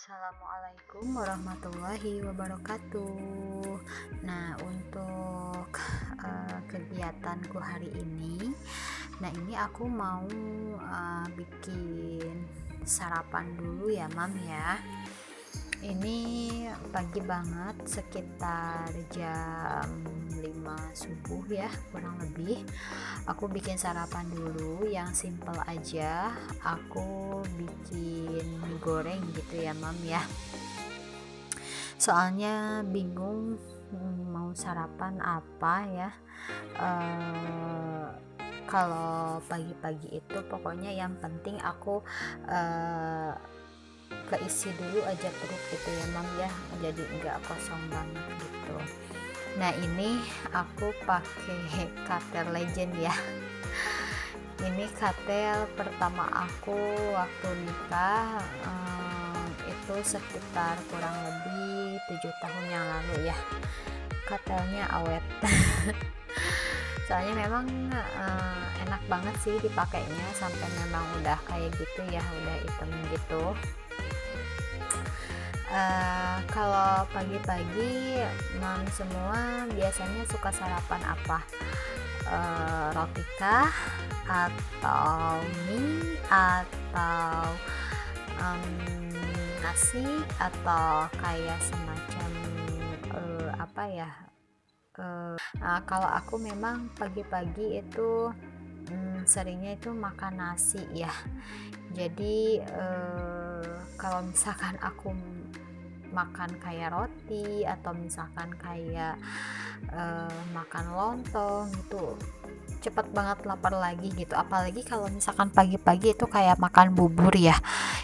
Assalamualaikum warahmatullahi wabarakatuh. Nah, untuk kegiatanku hari ini, ini aku mau bikin sarapan dulu ya, Mam ya. Ini pagi banget, sekitar jam 5 subuh ya, kurang lebih. Aku bikin sarapan dulu yang simple aja. Aku bikin mie goreng gitu ya, Mam ya. Soalnya bingung mau sarapan apa ya. Kalau pagi-pagi itu pokoknya yang penting aku keisi dulu aja perut gitu ya, Mam ya, jadi nggak kosong banget gitu. Nah, ini aku pakai Katel Legend ya. Ini katel pertama aku waktu nikah, itu sekitar kurang lebih 7 tahun yang lalu ya. Katelnya awet. Soalnya memang enak banget sih dipakainya, sampai memang udah kayak gitu ya, udah hitam gitu. Kalau pagi-pagi Mam semua biasanya suka sarapan apa? Roti kah, atau mie, atau nasi, atau kayak semacam apa ya? Kalau aku memang pagi-pagi itu seringnya itu makan nasi ya. Jadi kalau misalkan aku makan kayak roti atau misalkan kayak makan lontong gitu, cepet banget lapar lagi gitu. Apalagi kalau misalkan pagi-pagi itu kayak makan bubur ya,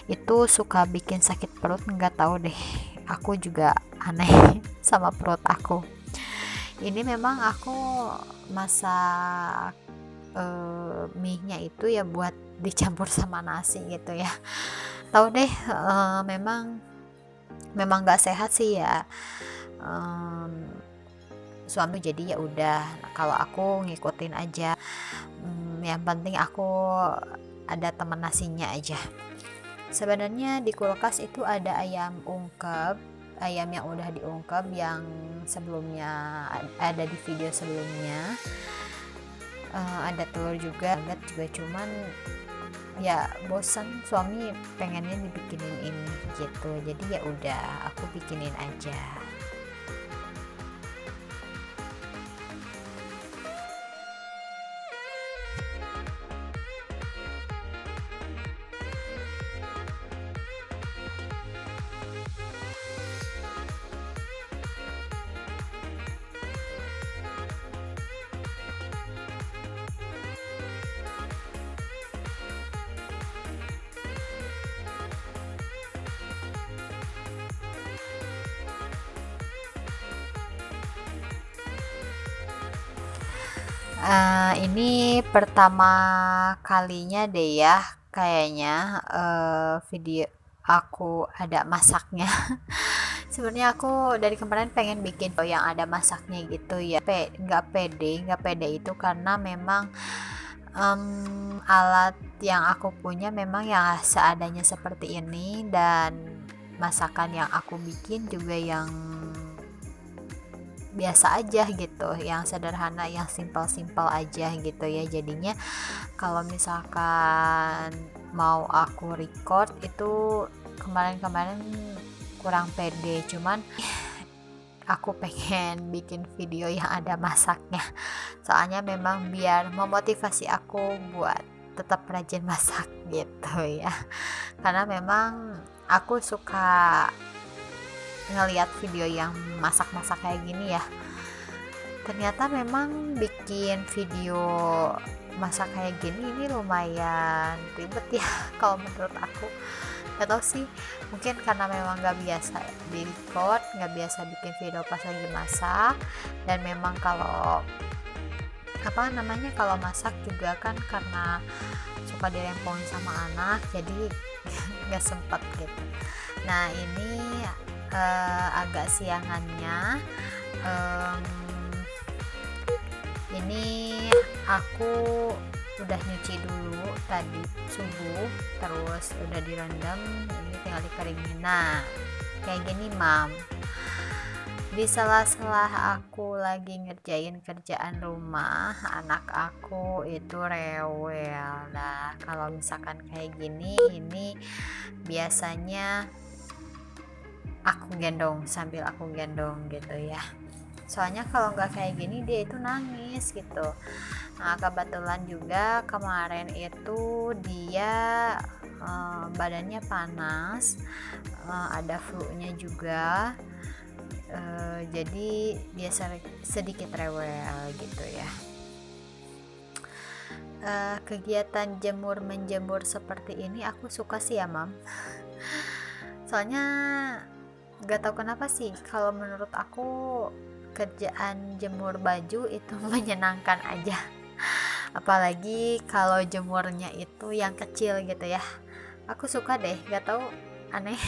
itu suka bikin sakit perut, nggak tahu deh, aku juga aneh sama perut aku. Ini memang aku masak mie-nya itu ya buat dicampur sama nasi gitu ya. Tahu deh, memang nggak sehat sih ya. Suami jadi ya udah, kalau aku ngikutin aja. Yang penting aku ada temen nasinya aja. Sebenarnya di kulkas itu ada ayam ungkep, ayam yang udah diungkep yang sebelumnya ada di video sebelumnya. Ada telur juga, cuman ya bosan, suami pengennya dibikinin ini gitu, jadi ya udah aku bikinin aja. Ini pertama kalinya deh ya kayaknya video aku ada masaknya. Sebenarnya aku dari kemarin pengen bikin yang ada masaknya gitu ya. Nggak pede itu karena memang alat yang aku punya memang yang seadanya seperti ini, dan masakan yang aku bikin juga yang biasa aja gitu, yang sederhana, yang simpel-simpel aja gitu ya. Jadinya kalau misalkan mau aku record itu kemarin-kemarin kurang pede, cuman aku pengen bikin video yang ada masaknya. Soalnya memang biar memotivasi aku buat tetap rajin masak gitu ya. Karena memang aku suka ngelihat video yang masak-masak kayak gini ya. Ternyata memang bikin video masak kayak gini ini lumayan ribet ya kalau menurut aku. Gak tau sih, mungkin karena memang gak biasa di record, gak biasa bikin video pas lagi masak. Dan memang kalau kalau masak juga kan karena suka dirempongin sama anak, jadi gak sempet gitu. Nah, ini agak siangannya, ini aku udah nyuci dulu tadi subuh, terus udah direndam, ini tinggal dikeringin. Nah kayak gini mam, di sela-sela aku lagi ngerjain kerjaan rumah, anak aku itu rewel. Nah kalau misalkan kayak gini, ini biasanya aku gendong, sambil aku gendong gitu ya, soalnya kalau nggak kayak gini dia itu nangis gitu. Nah kebetulan juga kemarin itu dia badannya panas, ada flu-nya juga, jadi dia sedikit rewel gitu ya. Kegiatan jemur menjemur seperti ini aku suka sih ya mam, soalnya gak tahu kenapa sih, kalau menurut aku kerjaan jemur baju itu menyenangkan aja, apalagi kalau jemurnya itu yang kecil gitu ya, aku suka deh, gak tahu, aneh.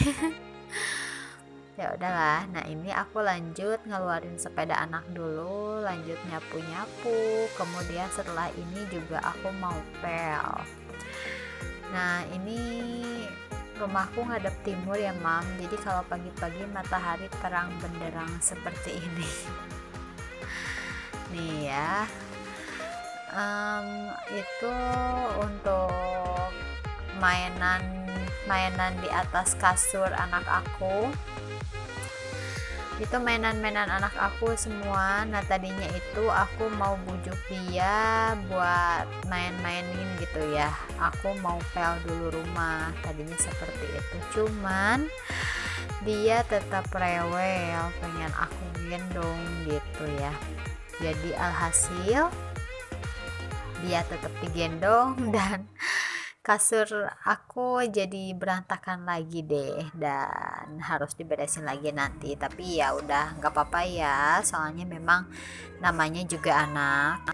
Ya udahlah. Nah ini aku lanjut ngeluarin sepeda anak dulu, lanjut nyapu-nyapu, kemudian setelah ini juga aku mau pel. Nah ini rumahku ngadep timur ya mam, jadi kalau pagi-pagi matahari terang benderang seperti ini. Nih ya, itu untuk mainan di atas kasur anak aku, itu mainan-mainan anak aku semua. Nah tadinya itu aku mau bujuk dia buat main-mainin gitu ya, aku mau pel dulu rumah, tadinya seperti itu, cuman dia tetap rewel pengen aku gendong gitu ya, jadi alhasil dia tetap digendong dan kasur aku jadi berantakan lagi deh, dan harus diberesin lagi nanti. Tapi ya udah nggak apa-apa ya, soalnya memang namanya juga anak.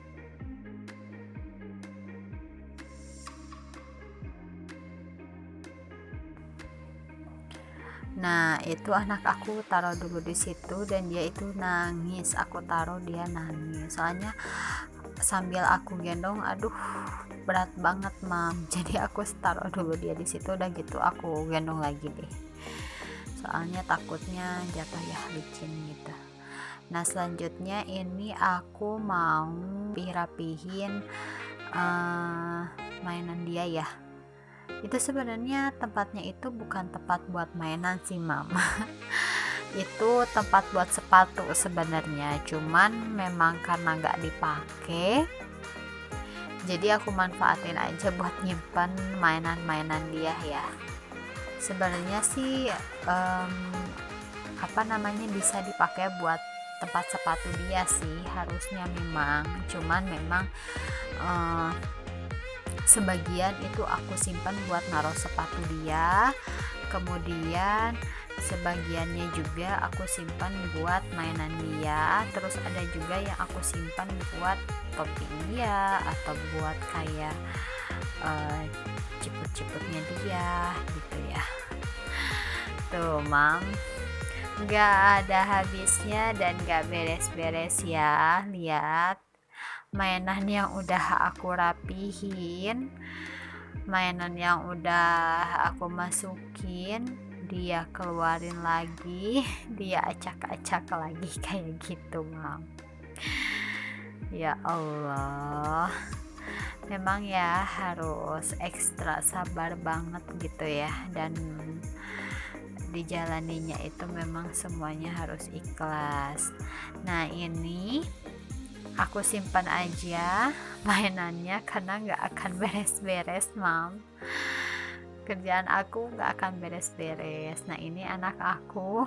Nah itu anak aku taruh dulu di situ dan dia itu nangis, aku taruh dia nangis, soalnya sambil aku gendong, aduh berat banget mam, jadi aku taruh dulu dia di situ, udah gitu aku gendong lagi deh, soalnya takutnya jatuh ya, licin gitu. Nah selanjutnya ini aku mau rapihin mainan dia ya. Itu sebenarnya tempatnya itu bukan tempat buat mainan sih mama. Itu tempat buat sepatu sebenarnya, cuman memang karena nggak dipakai, jadi aku manfaatin aja buat nyimpan mainan-mainan dia ya. Sebenarnya sih bisa dipakai buat tempat sepatu dia sih harusnya memang, cuman memang sebagian itu aku simpan buat naruh sepatu dia, kemudian sebagiannya juga aku simpan buat mainan dia, terus ada juga yang aku simpan buat topi dia atau buat kayak ciput-ciputnya dia gitu ya. Tuh mam, gak ada habisnya dan gak beres-beres ya, lihat mainan yang udah aku rapihin, mainan yang udah aku masukin, dia keluarin lagi, dia acak-acak lagi kayak gitu mam. Ya Allah, memang ya harus ekstra sabar banget gitu ya, dan dijalaninya itu memang semuanya harus ikhlas. Nah ini aku simpan aja mainannya karena nggak akan beres-beres mam, kerjaan aku nggak akan beres-beres. Nah ini anak aku,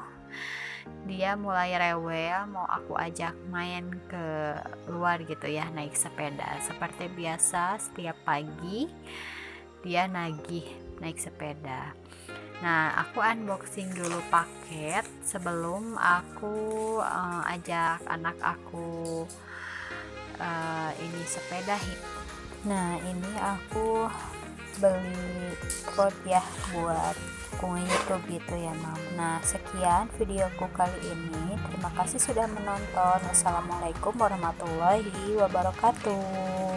dia mulai rewel, mau aku ajak main ke luar gitu ya, naik sepeda seperti biasa. Setiap pagi dia nagih naik sepeda. Nah aku unboxing dulu paket sebelum aku ajak anak aku ini sepeda. Nah ini aku beli quote ya buat akun YouTube gitu ya mam. Nah sekian videoku kali ini, terima kasih sudah menonton. Wassalamualaikum warahmatullahi wabarakatuh.